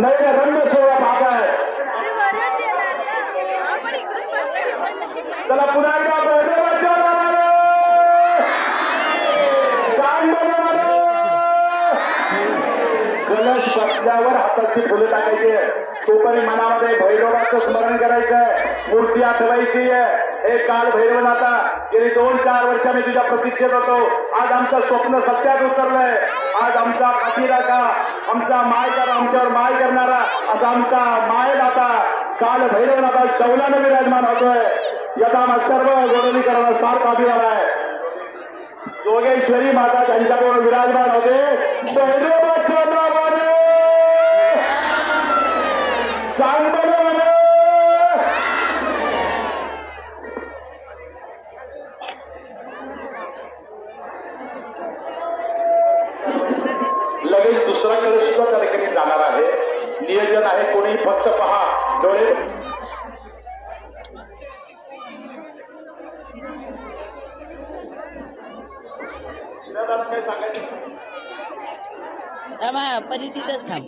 नवीन रंग सोहळा पाहताय. चला पुन्हा एकदा भैरवाच्या नावानं कलश बसल्यावर हाताची फुलं टाकायची. तोपर्यंत मनामध्ये भैरवाचं स्मरण करायचंय. मूर्ती आठवायची आहे. हे काल भैरवनाथा गेली 2-4 वर्ष मी तुझ्या प्रतीक्षेत होतो. आज आमचं स्वप्न सत्यात उतरलंय. आज आमचा पाठीराखा, आमचा माय करा, आमच्यावर माय करणारा असा आमचा माय दाता काल भैरवनाथा कौलानं विराजमान होतोय. याचा सर्व गोडलीकरांना सार्थ अभिमान आहे. जोगेश्वरी माता त्यांच्याबरोबर विराजमान होते. भैरवाच्या नावाने सांग बरं. लगेच दुसऱ्याकडे सुद्धा त्या ठिकाणी जाणार आहे. नियोजन आहे. कोणी फक्त पहा डोळे. काय सांगायचं परी तिथंच थांब.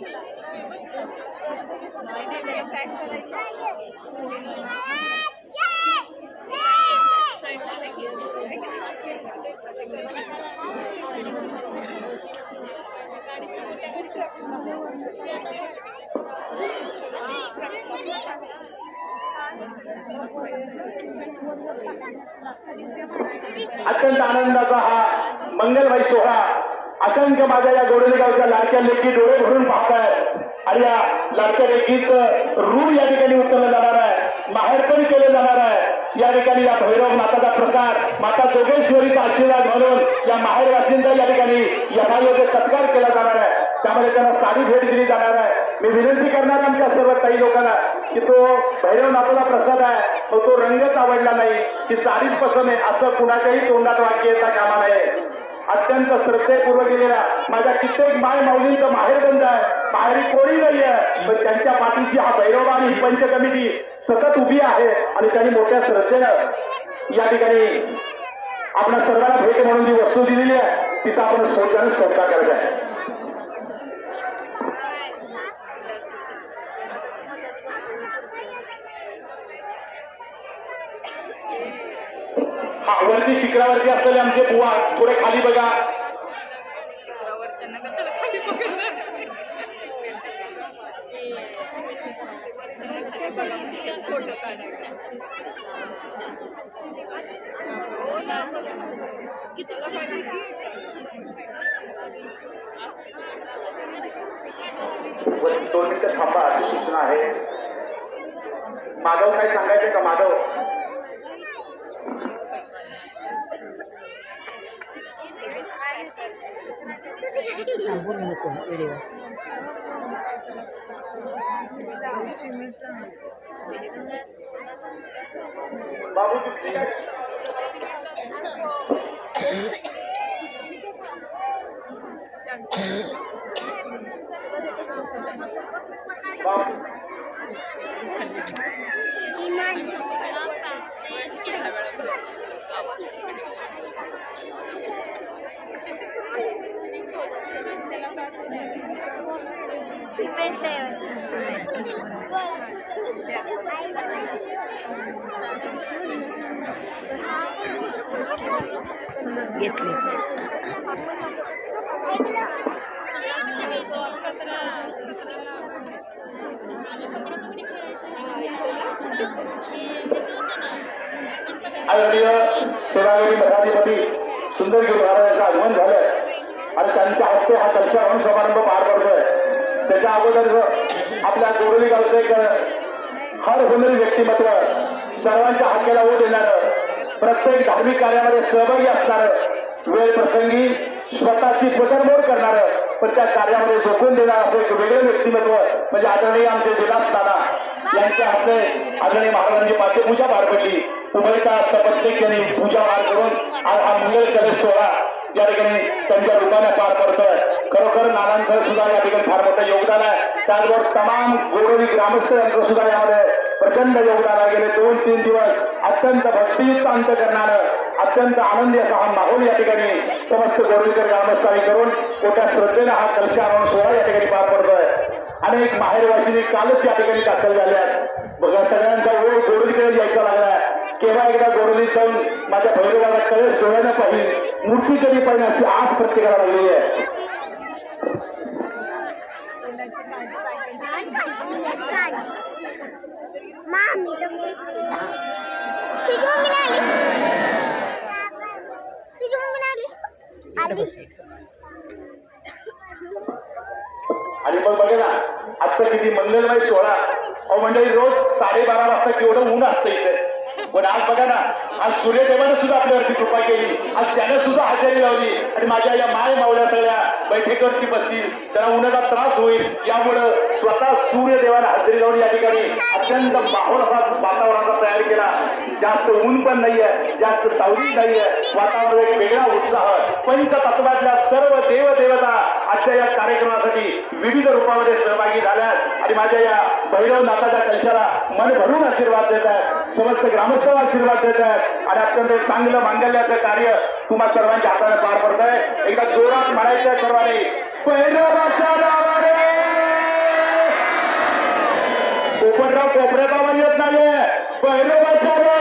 अत्यंत आनंदाचा हा मंगलमय सोहळा असंख्य माझ्या या गोडली गावच्या लाडक्या लेकी डोळे भरून पाहतायत. आणि या लाडक्या लेकीचं रूप या ठिकाणी उतरलं जाणार आहे. माहेरपण केलं जाणार आहे. या ठिकाणी या भैरव माताचा प्रसाद, माता जोगेश्वरीचा आशीर्वाद म्हणून या माहेरवासींचा या ठिकाणी यथायोग्य सत्कार केला जाणार आहे. त्यामध्ये त्यांना साडी भेट दिली जाणार आहे. मी विनंती करणार आमच्या सर्व ताई लोकांना की तो भैरवनाथाचा प्रसाद आहे तो रंगच आवडला नाही की साडीच पसंत आहे असं कुणाच्याही तोंडात वाक्य येता कामा नये. अत्यंत श्रद्धेपूर्वक गेलेल्या माझ्या कित्येक माय माऊलींचं माहेरबंद आहे. माहेरी कोणी नाही आहे पण त्यांच्या पाठीशी हा भैरव आणि ही पंच कमिटी सतत उभी आहे. आणि त्यांनी मोठ्या श्रद्धेनं या ठिकाणी आपल्या सर्वांना भेट म्हणून जी वस्तू दिलेली आहे तिचा आपण सौजन्य सत्कार करत आहे. हा वरती शिखरावरती असलेले आमचे बुवा थोडे खाली बघा. शिखरावरच्यांना कशाला खाली बघा. फोटो काढायला हो ना कितीला पाहिजे. वरती 2 मिनिटं थांबा अशी सूचना आहे. माधव काय सांगायचे का माधव? बाबू घेतले. आदरणीय सेवागिरी मठाधिपती सुंदरगिरी महाराजांचं आगमन झालंय आणि त्यांच्या हस्ते हा कलशारोहण समारंभ पार पडतोय. त्याच्या अगोदर आपल्या गोडली गावचं एक हर होणारी व्यक्तिमत्व, सर्वांच्या हाकेला ओ देणारं, प्रत्येक धार्मिक कार्यामध्ये सहभागी असणारं, वेळ प्रसंगी स्वतःची पदरमोड करणारं पण त्या कार्यामध्ये झोकून देणार असं एक वेगळं व्यक्तिमत्व म्हणजे आदरणीय आमचे विलास दादा यांच्या हस्ते आदरणीय महाराजांची पाठ्यपूजा पार पडली. उभयता सपत्निक यांनी पूजा पार करून आज हा मंगल कलश सोहळा या ठिकाणी त्यांच्या रूपाने पार पडतोय. खरोखर नानांचं सुद्धा या ठिकाणी फार मोठं योगदान आहे. त्याचबरोबर तमाम गोडोली ग्रामस्थ यांचं सुद्धा यामध्ये प्रचंड योगदान आहे. गेले 2-3 दिवस अत्यंत भक्तियुक्त अंतकरणानं अत्यंत आनंदी असा हा माहोल या ठिकाणी समस्त गोडोलीकर ग्रामस्थांनी करून मोठ्या श्रद्धेनं हा कलशारोहण सोहळा या ठिकाणी पार पडतोय. अनेक माहेरवासींनी कालच या ठिकाणी दाखल झाल्यात. बघा सगळ्यांचा ओढ गोडलीकडे यायचा लागला. केव्हा एकदा गोडलीत जाऊन माझ्या भैरवाला कळस डोळ्यानं पाहिजे, मूर्ती कधी पाहिजे अशी आस प्रत्येकाला लागलेली आहे. आणि मग बघा ना आजचा किती मंगलमय सोहळा. अहो मंडळी रोज 12:30 वाजता केवढं ऊन असतं इथे, पण आज बघा ना आज सूर्यदेवानं सुद्धा आपल्यावरती कृपा केली. आज त्यानं सुद्धा हजेरी लावली आणि माझ्या या माय मावल्या सगळ्या बैठकीवरती बसतील, त्यांना उन्हाचा त्रास होईल यामुळं स्वतः सूर्यदेवानं हजेरी लावून या ठिकाणी अत्यंत माहोल असा वातावरणाचा तयार केला. जास्त ऊन पण नाहीये, जास्त सावली नाहीये, वातावरण एक वेगळा उत्साह. पंचतत्वातल्या सर्व देवदेवता आजच्या या कार्यक्रमासाठी विविध रूपामध्ये सहभागी झाल्यात आणि माझ्या या भैरवनाथाच्या कलशाला मन भरून आशीर्वाद देत आहेत. समस्त ग्रामस्थांना आशीर्वाद देत आहेत आणि अत्यंत चांगलं मांगल्याचं कार्य तुम्हा सर्वांच्या हाताने पार पडत आहे. एकदा जोरात म्हणायचं सर्वांनी, भैरवाचा नावा रे. पोपटराव कोपऱ्यात आवाज येत नाहीये, भैरवाचा